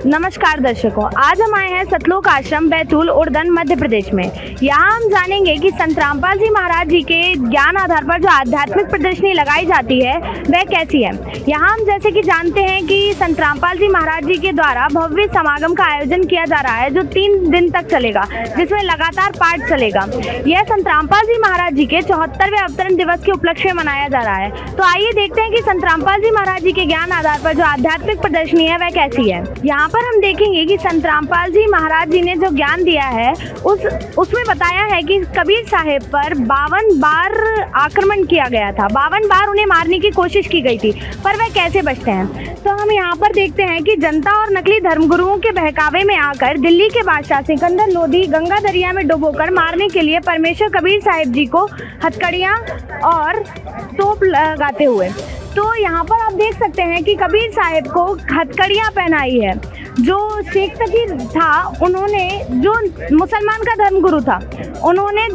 नमस्कार दर्शकों, आज हम आए हैं सतलोक आश्रम बैतूल उड़न मध्य प्रदेश में। यहाँ हम जानेंगे कि संत रामपाल जी महाराज जी के ज्ञान आधार पर जो आध्यात्मिक प्रदर्शनी लगाई जाती है वह कैसी है। यहाँ हम जैसे कि जानते हैं कि संत रामपाल जी महाराज जी के द्वारा भव्य समागम का आयोजन किया जा रहा है जो 3 दिन तक चलेगा, जिसमें लगातार पाठ चलेगा। यह संत रामपाल जी महाराज जी के 74वें अवतरण दिवस के उपलक्ष्य में मनाया जा रहा है। तो आइए देखते हैं कि संत रामपाल जी महाराज जी के ज्ञान आधार पर जो आध्यात्मिक प्रदर्शनी है वह कैसी है। यहाँ पर हम देखेंगे कि संत रामपाल जी महाराज जी ने जो ज्ञान दिया है उसमें बताया है कि कबीर साहेब पर 52 बार आक्रमण किया गया था, 52 बार उन्हें मारने की कोशिश की गई थी, पर वह कैसे बचते हैं। तो हम यहाँ पर देखते हैं कि जनता और नकली धर्मगुरुओं के बहकावे में आकर दिल्ली के बादशाह सिकंदर लोधी गंगा दरिया में डुबोकर मारने के लिए परमेश्वर कबीर साहिब जी को हथकड़ियाँ और तोप लगाते हुए। तो यहाँ पर आप देख सकते हैं कि कबीर साहिब को हथकड़ियाँ पहनाई है। जो शेख तकी था, उन्होंने जो मुसलमान का धर्मगुरु था, उन्होंने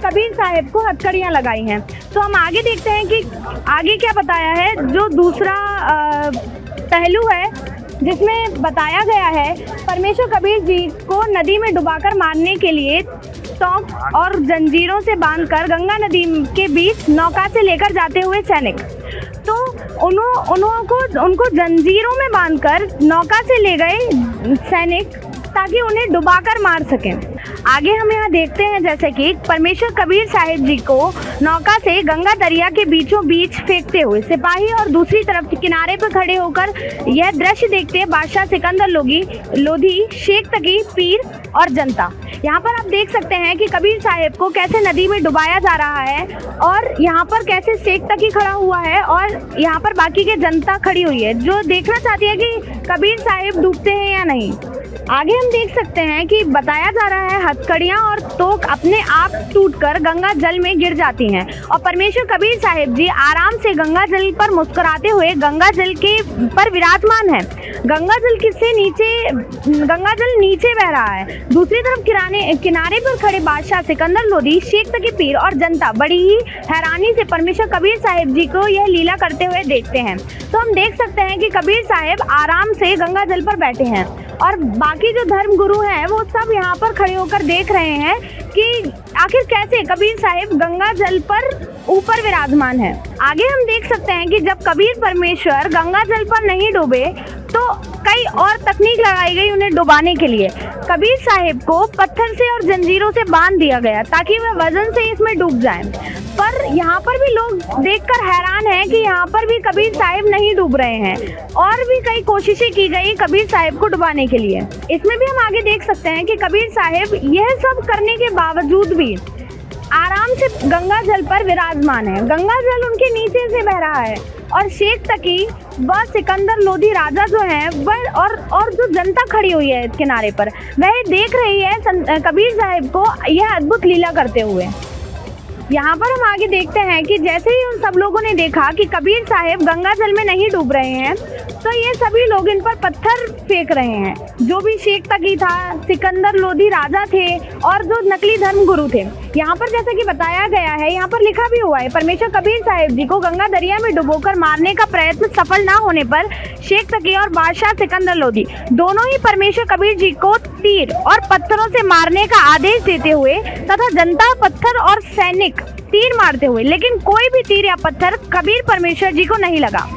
कबीर साहिब को हथकड़ियाँ लगाई हैं। तो हम आगे देखते हैं कि आगे क्या बताया है। जो दूसरा पहलू है जिसमें बताया गया है परमेश्वर कबीर जी को नदी में डुबाकर मारने के लिए तोप और जंजीरों से बांधकर गंगा नदी के बीच नौका से लेकर जाते हुए सैनिक, तो उनको जंजीरों में बांधकर नौका से ले गए सैनिक ताकि उन्हें डुबाकर मार सकें। आगे हम यहाँ देखते हैं जैसे कि परमेश्वर कबीर साहिब जी को नौका से गंगा दरिया के बीचों बीच फेंकते हुए सिपाही और दूसरी तरफ किनारे पर खड़े होकर यह दृश्य देखते बादशाह सिकंदर लोधी, शेख तकी, पीर और जनता। यहाँ पर आप देख सकते हैं कि कबीर साहिब को कैसे नदी में डुबाया जा रहा है और यहाँ पर कैसे शेख तकी खड़ा हुआ है और यहाँ पर बाकी के जनता खड़ी हुई है जो देखना चाहती है कि कबीर साहिब डूबते हैं या नहीं। आगे हम देख सकते हैं कि बताया जा रहा है हथकड़ियाँ और तोक अपने आप टूटकर गंगा जल में गिर जाती हैं और परमेश्वर कबीर साहिब जी आराम से गंगा जल पर मुस्कुराते हुए गंगा जल के पर विराजमान है। गंगा जल नीचे बह रहा है। दूसरी तरफ किनारे पर खड़े बादशाह सिकंदर लोधी, शेख तकी, पीर और जनता बड़ी ही हैरानी से परमेश्वर कबीर साहिब जी को यह लीला करते हुए देखते हैं। तो हम देख सकते हैं कि कबीर साहिब आराम से गंगा जल पर बैठे हैं और बाकी जो धर्म गुरु हैं वो सब यहाँ पर खड़े होकर देख रहे हैं कि आखिर कैसे कबीर साहिब गंगा जल पर ऊपर विराजमान है। आगे हम देख सकते हैं कि जब कबीर परमेश्वर गंगा जल पर नहीं डूबे तो कई और तकनीक लगाई गई उन्हें डुबाने के लिए। कबीर साहिब को पत्थर से और जंजीरों से बांध दिया गया ताकि वह वजन से इसमें डूब जाएं। पर यहाँ पर भी लोग देखकर हैरान हैं कि यहाँ पर भी कबीर साहिब नहीं डूब रहे हैं और भी कई कोशिशें की गई कबीर साहिब को डुबाने के लिए। इसमें भी हम आगे देख सकते हैं कि कबीर साहिब यह सब करने के बावजूद भी आराम से गंगा जल पर विराजमान है। गंगा जल उनके नीचे से बह रहा है और शेख तकी व सिकंदर लोधी राजा जो हैं वह और जो जनता खड़ी हुई है किनारे पर वह देख रही है कबीर साहिब को यह अद्भुत लीला करते हुए। यहाँ पर हम आगे देखते हैं कि जैसे ही उन सब लोगों ने देखा कि कबीर साहिब गंगा जल में नहीं डूब रहे हैं तो ये सभी लोग इन पर पत्थर फेंक रहे हैं। जो भी शेख तकी था, सिकंदर लोधी राजा थे और जो नकली धर्म गुरु थे। यहाँ पर जैसे कि बताया गया है, यहाँ पर लिखा भी हुआ है परमेश्वर कबीर साहिब जी को गंगा दरिया में डुबोकर मारने का प्रयत्न सफल ना होने पर शेख तकी और बादशाह सिकंदर लोधी दोनों ही परमेश्वर कबीर जी को तीर और पत्थरों से मारने का आदेश देते हुए तथा जनता पत्थर और सैनिक तीर मारते हुए, लेकिन कोई भी तीर या पत्थर कबीर परमेश्वर जी को नहीं लगा।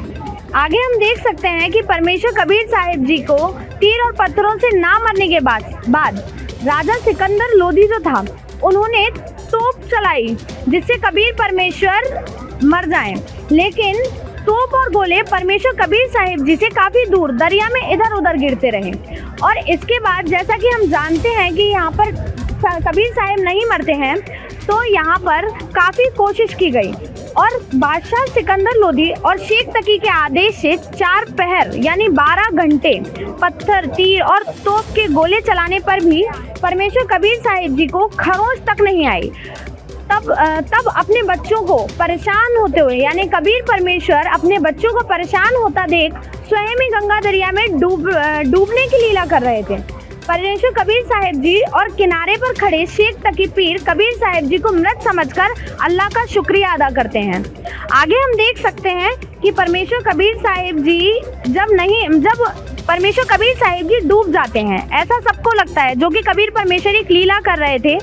आगे हम देख सकते हैं कि परमेश्वर कबीर साहिब जी को तीर और पत्थरों से ना मरने के बाद राजा सिकंदर लोधी जो था उन्होंने तोप चलाई जिससे कबीर परमेश्वर मर जाएं, लेकिन तोप और गोले परमेश्वर कबीर साहिब जी से काफ़ी दूर दरिया में इधर उधर गिरते रहे। और इसके बाद जैसा कि हम जानते हैं कि यहाँ पर कबीर साहिब नहीं मरते हैं तो यहाँ पर काफ़ी कोशिश की गई और बादशाह सिकंदर लोधी और शेख तकी के आदेश से 4 पहर यानी 12 घंटे पत्थर, तीर और तोप के गोले चलाने पर भी परमेश्वर कबीर साहिब जी को खरोंच तक नहीं आई। तब अपने बच्चों को परेशान होते हुए यानी कबीर परमेश्वर अपने बच्चों को परेशान होता देख स्वयं ही गंगा दरिया में डूबने की लीला कर रहे थे। परमेश्वर कबीर साहिब जी और किनारे पर खड़े शेख तकी पीर कबीर साहिब जी को मृत समझकर अल्लाह का शुक्रिया अदा करते हैं। आगे हम देख सकते हैं कि परमेश्वर कबीर साहिब जी जब परमेश्वर कबीर साहिब जी डूब जाते हैं, ऐसा सबको लगता है, जो कि कबीर परमेश्वर एक लीला कर रहे थे,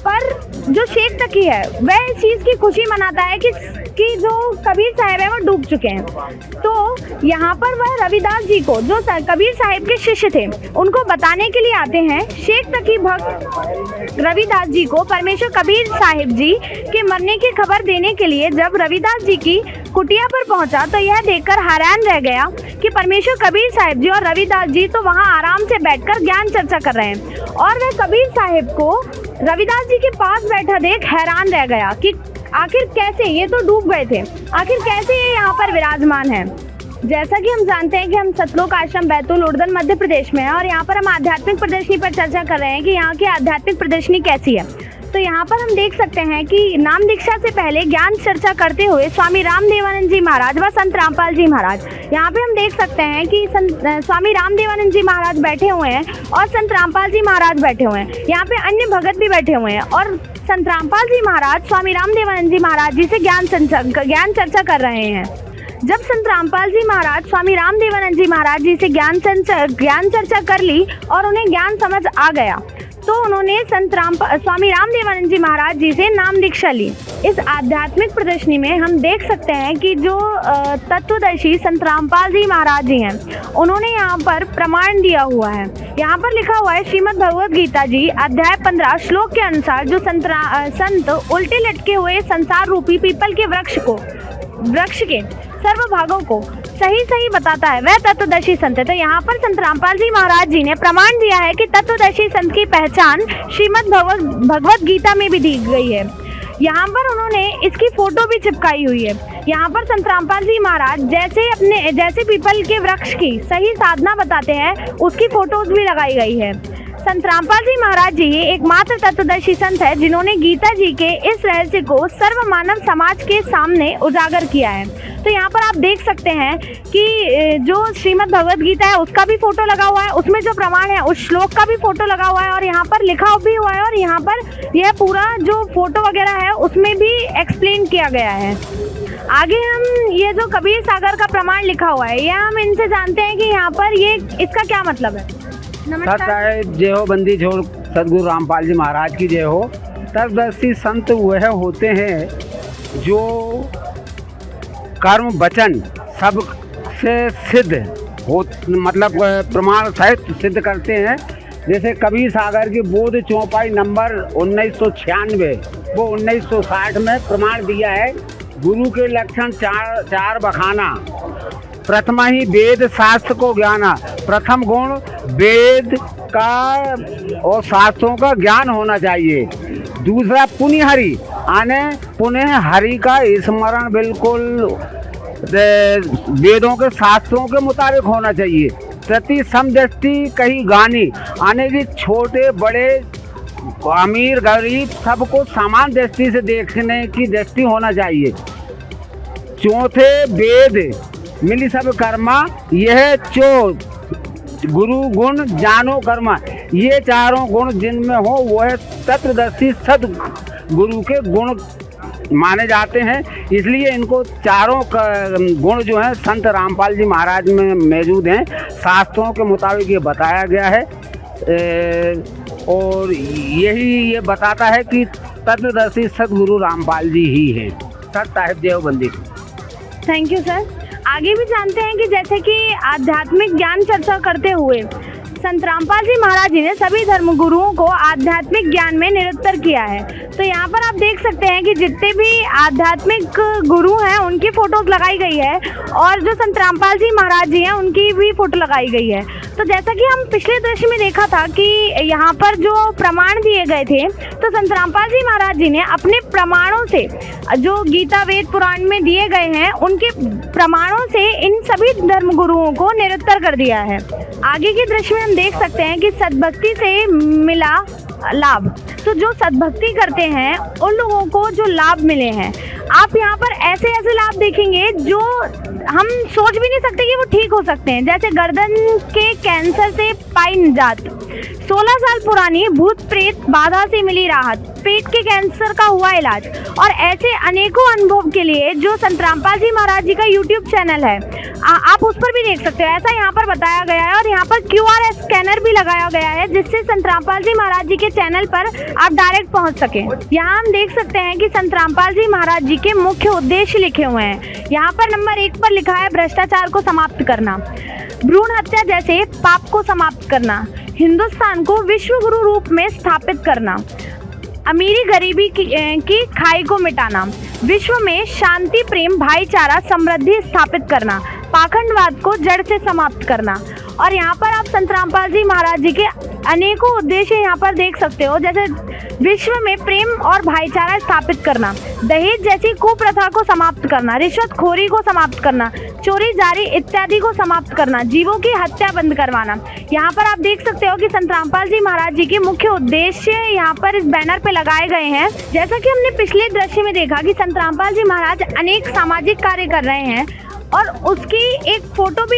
पर जो शेख तकी है वह इस चीज़ की खुशी मनाता है कि जो कबीर साहिब है वो डूब चुके हैं। तो यहाँ पर वह रविदास जी को, जो कबीर साहिब के शिष्य थे, उनको बताने के लिए आते हैं। शेख तकी भक्त रविदास जी को परमेश्वर कबीर साहिब जी के मरने की खबर देने के लिए जब रविदास जी की कुटिया पर पहुंचा तो यह देखकर हैरान रह गया कि परमेश्वर कबीर साहिब जी और रविदास जी तो वहां आराम से बैठकर ज्ञान चर्चा कर रहे हैं, और वह कबीर साहिब को रविदास जी के पास बैठा देख हैरान रह गया कि आखिर कैसे, ये तो डूब गए थे, आखिर कैसे ये यहाँ पर विराजमान है। जैसा कि हम जानते हैं कि हम सतलोक आश्रम बैतूल उर्दन मध्य प्रदेश में है, और यहाँ पर हम आध्यात्मिक प्रदर्शनी पर चर्चा कर रहे हैं कि यहाँ की आध्यात्मिक प्रदर्शनी कैसी है। तो यहाँ पर हम देख सकते हैं कि नाम दीक्षा से पहले ज्ञान चर्चा करते हुए स्वामी रामदेवानंद जी महाराज व संत रामपाल जी महाराज, यहाँ पे हम देख सकते हैं कि स्वामी रामदेवानंद जी महाराज बैठे हुए हैं और संत रामपाल जी महाराज बैठे हुए हैं। यहाँ पे अन्य भगत भी बैठे हुए हैं और संत रामपाल जी महाराज स्वामी रामदेवानंद जी महाराज जी से ज्ञान चर्चा कर रहे हैं। जब संत रामपाल जी महाराज स्वामी रामदेवानंद जी महाराज जी से ज्ञान चर्चा कर ली और उन्हें ज्ञान समझ आ गया, तो उन्होंने स्वामी रामदेवानंद जी महाराज जी से नाम दीक्षा ली। इस आध्यात्मिक प्रदर्शनी में हम देख सकते हैं कि जो तत्वदर्शी संत रामपाल जी महाराज जी हैं, उन्होंने यहाँ पर प्रमाण दिया हुआ है। यहाँ पर लिखा हुआ है श्रीमद् भगवद गीता जी अध्याय 15 श्लोक के अनुसार, जो संत उल्टे लटके हुए संसार रूपी पीपल के वृक्ष के सर्व भागों को सही बताता है, वह तत्वदर्शी संत है। तो यहाँ पर संत रामपाल जी महाराज जी ने प्रमाण दिया है कि तत्वदर्शी संत की पहचान श्रीमद् भगवद गीता में भी दी गई है। यहाँ पर उन्होंने इसकी फोटो भी चिपकाई हुई है। यहाँ पर संत रामपाल जी महाराज जैसे पीपल के वृक्ष की सही साधना बताते हैं, उसकी फोटोज भी लगाई गई है। संत रामपाल जी महाराज जी एकमात्र तत्वदर्शी संत है जिन्होंने गीता जी के इस रहस्य को सर्व मानव समाज के सामने उजागर किया है। तो यहाँ पर आप देख सकते हैं कि जो श्रीमद् भगवद गीता है उसका भी फोटो लगा हुआ है, उसमें जो प्रमाण है उस श्लोक का भी फोटो लगा हुआ है, और यहाँ पर लिखा भी हुआ है, और यहाँ पर यह पूरा जो फोटो वगैरह है उसमें भी एक्सप्लेन किया गया है। आगे हम ये जो कबीर सागर का प्रमाण लिखा हुआ है, यह हम इनसे जानते हैं कि यहाँ पर ये इसका क्या मतलब है। नमस्कार। जय हो बंदी छोड़ सदगुरु रामपाल जी महाराज की जय हो। तत्वदर्शी संत वह होते हैं जो कर्म वचन सब से सिद्ध हो, मतलब प्रमाण सहित सिद्ध करते हैं। जैसे कबीर सागर की बोध चौपाई नंबर 1996, वो 1960 में प्रमाण दिया है। गुरु के लक्षण चार बखाना। प्रथम ही वेद शास्त्र को ज्ञाना। प्रथम गुण वेद का और शास्त्रों का ज्ञान होना चाहिए। दूसरा पुण्य हरि, आने पुण्य हरि का स्मरण बिल्कुल वेदों के शास्त्रों के मुताबिक होना चाहिए। प्रति समदृष्टि कहीं गानी, आने की छोटे बड़े अमीर गरीब सबको समान दृष्टि से देखने की दृष्टि होना चाहिए। चौथे वेद मिली सब कर्मा, यह गुरु गुण जानो कर्मा, ये चारों गुण जिनमें हो वह तत्वदर्शी सद गुरु के गुण माने जाते हैं। इसलिए इनको चारों गुण जो हैं संत रामपाल जी महाराज में मौजूद हैं। शास्त्रों के मुताबिक ये बताया गया है, और यही ये बताता है कि तत्वदर्शी सदगुरु रामपाल जी ही हैं। सत Sahib Deobandi. Thank you sir. आगे भी जानते हैं कि जैसे कि आध्यात्मिक ज्ञान चर्चा करते हुए संत रामपाल जी महाराज जी ने सभी धर्म गुरुओं को आध्यात्मिक ज्ञान में निरुत्तर किया है। तो यहाँ पर आप देख सकते हैं कि जितने भी आध्यात्मिक गुरु हैं उनकी फोटोज लगाई गई है, और जो संत रामपाल जी महाराज जी हैं उनकी भी फोटो लगाई गई है। तो जैसा कि हम पिछले दृश्य में देखा था कि यहाँ पर जो प्रमाण दिए गए थे, तो संत रामपाल जी महाराज जी ने अपने प्रमाणों से, जो गीता वेद पुराण में दिए गए हैं, उनके प्रमाणों से इन सभी धर्म गुरुओं को निरुत्तर कर दिया है। आगे के दृश्य में हम देख सकते हैं कि सद्भक्ति से मिला लाभ। तो जो सद्भक्ति करते हैं उन लोगों को जो लाभ मिले हैं, आप यहाँ पर ऐसे ऐसे लाभ देखेंगे जो हम सोच भी नहीं सकते कि वो ठीक हो सकते हैं। जैसे गर्दन के कैंसर से पाई निजात, 16 साल पुरानी भूत प्रेत बाधा से मिली राहत, पेट के कैंसर का हुआ इलाज और ऐसे अनेकों अनुभव के लिए जो संत रामपाल जी महाराज जी का यूट्यूब चैनल है, आप उस पर भी देख सकते हो। ऐसा यहाँ पर बताया गया है और यहाँ पर QR स्कैनर भी लगाया गया है जिससे संत रामपाल जी महाराज जी के चैनल पर आप डायरेक्ट पहुँच सकें। यहाँ हम देख सकते हैं कि संत रामपाल जी महाराज जी के मुख्य उद्देश्य लिखे हुए हैं। यहाँ पर नंबर 1 पर लिखा है भ्रष्टाचार को समाप्त करना, भ्रूण हत्या जैसे पाप को समाप्त करना, हिंदुस्तान को विश्व गुरु रूप में स्थापित करना, अमीरी गरीबी की खाई को मिटाना, विश्व में शांति प्रेम भाईचारा समृद्धि स्थापित करना, पाखंडवाद को जड़ से समाप्त करना। और यहाँ पर आप संत रामपाल जी महाराज जी के अनेकों उद्देश्य यहाँ पर देख सकते हो, जैसे विश्व में प्रेम और भाईचारा स्थापित करना, दहेज जैसी कुप्रथा को समाप्त करना, रिश्वतखोरी को समाप्त करना, चोरी जारी इत्यादि को समाप्त करना, जीवों की हत्या बंद करवाना। यहाँ पर आप देख सकते हो कि संत रामपाल जी महाराज जी के मुख्य उद्देश्य यहाँ पर इस बैनर पे लगाए गए हैं। जैसा कि हमने पिछले दृश्य में देखा कि संत रामपाल जी महाराज अनेक सामाजिक कार्य कर रहे हैं और उसकी एक फोटो भी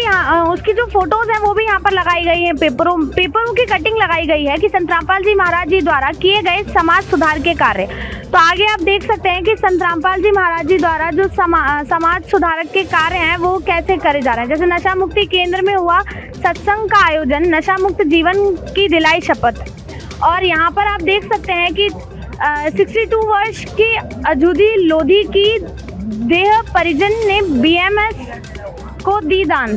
उसकी जो फोटोज हैं वो भी यहाँ पर लगाई गई हैं, पेपरों की कटिंग लगाई गई है कि संत रामपाल जी महाराज जी द्वारा किए गए समाज सुधार के कार्य। तो आगे आप देख सकते हैं कि संत रामपाल जी महाराज जी द्वारा जो समाज सुधारक के कार्य हैं वो कैसे करे जा रहे हैं। जैसे नशा मुक्ति केंद्र में हुआ सत्संग का आयोजन, नशा मुक्त जीवन की दिलाई शपथ। और यहाँ पर आप देख सकते हैं कि 62 वर्ष की अजूदी लोधी की देह परिजन ने BMS को दी दान।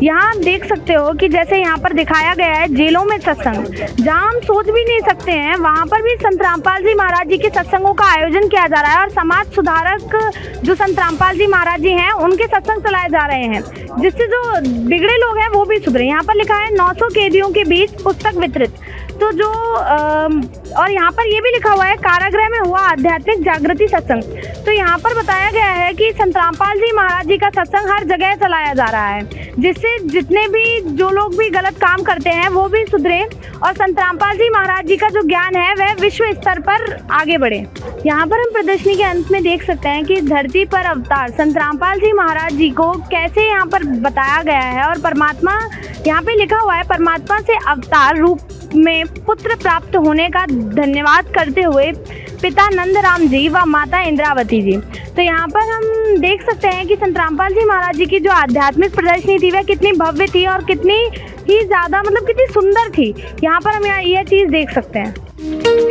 यहाँ आप देख सकते हो कि जैसे यहाँ पर दिखाया गया है जेलों में सत्संग, जहाँ हम सोच भी नहीं सकते हैं वहाँ पर भी संत रामपाल जी महाराज जी के सत्संगों का आयोजन किया जा रहा है और समाज सुधारक जो संत रामपाल जी महाराज जी हैं उनके सत्संग चलाए जा रहे हैं जिससे जो बिगड़े लोग हैं वो भी सुधरे। यहाँ पर लिखा है 900 कैदियों के बीच पुस्तक वितरित। तो जो और यहाँ पर ये भी लिखा हुआ है कारागृह में हुआ आध्यात्मिक जागृति सत्संग। तो यहाँ पर बताया गया है कि संत रामपाल जी महाराज जी का सत्संग हर जगह चलाया जा रहा है जिससे जितने भी जो लोग भी गलत काम करते हैं वो भी सुधरे और संत रामपाल जी महाराज जी का जो ज्ञान है वह विश्व स्तर पर आगे बढ़े। यहाँ पर हम प्रदर्शनी के अंत में देख सकते हैं कि धरती पर अवतार संत रामपाल जी महाराज जी को कैसे यहाँ पर बताया गया है और परमात्मा यहाँ पे लिखा हुआ है परमात्मा से अवतार रूप में पुत्र प्राप्त होने का धन्यवाद करते हुए पिता नंदराम जी व माता इंद्रावती जी। तो यहाँ पर हम देख सकते हैं कि संत रामपाल जी महाराज जी की जो आध्यात्मिक प्रदर्शनी थी वह कितनी भव्य थी और कितनी ही ज़्यादा कितनी सुंदर थी। यहाँ पर हम यह चीज़ देख सकते हैं।